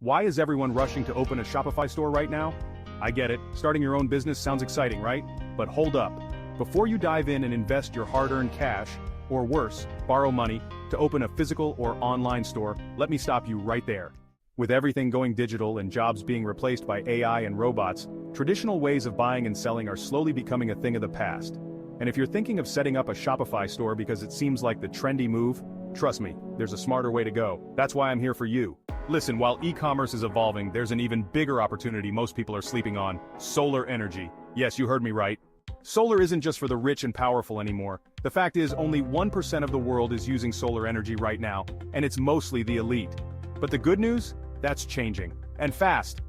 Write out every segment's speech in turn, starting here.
Why is everyone rushing to open a Shopify store right now? I get it, starting your own business sounds exciting, right? But hold up. Before you dive in and invest your hard-earned cash, or worse, borrow money, to open a physical or online store, let me stop you right there. With everything going digital and jobs being replaced by AI and robots, traditional ways of buying and selling are slowly becoming a thing of the past. And if you're thinking of setting up a Shopify store because it seems like the trendy move, trust me, there's a smarter way to go. That's why I'm here for you. Listen, while e-commerce is evolving, there's an even bigger opportunity most people are sleeping on: solar energy. Yes, you heard me right. Solar isn't just for the rich and powerful anymore. The fact is, only 1% of the world is using solar energy right now, and it's mostly the elite. But the good news? That's changing. And fast.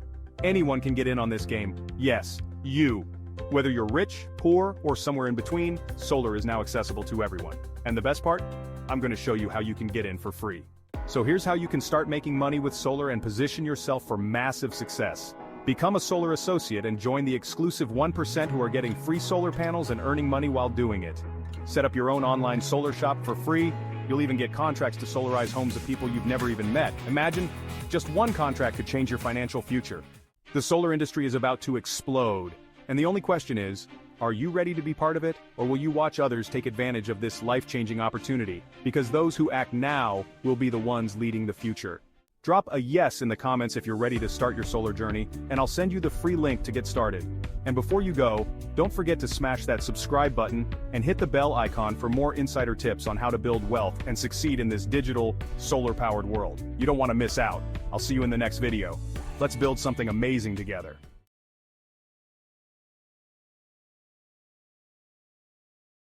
Anyone can get in on this game. Yes, you. Whether you're rich, poor, or somewhere in between, solar is now accessible to everyone. And the best part? I'm going to show you how you can get in for free. So here's how you can start making money with solar and position yourself for massive success. Become a solar associate and join the exclusive 1% who are getting free solar panels and earning money while doing it. Set up your own online solar shop for free. You'll even get contracts to solarize homes of people you've never even met. Imagine, just one contract could change your financial future. The solar industry is about to explode. And the only question is, are you ready to be part of it, or will you watch others take advantage of this life-changing opportunity? Because those who act now will be the ones leading the future. Drop a yes in the comments if you're ready to start your solar journey, and I'll send you the free link to get started. And before you go, don't forget to smash that subscribe button and hit the bell icon for more insider tips on how to build wealth and succeed in this digital, solar-powered world. You don't want to miss out. I'll see you in the next video. Let's build something amazing together.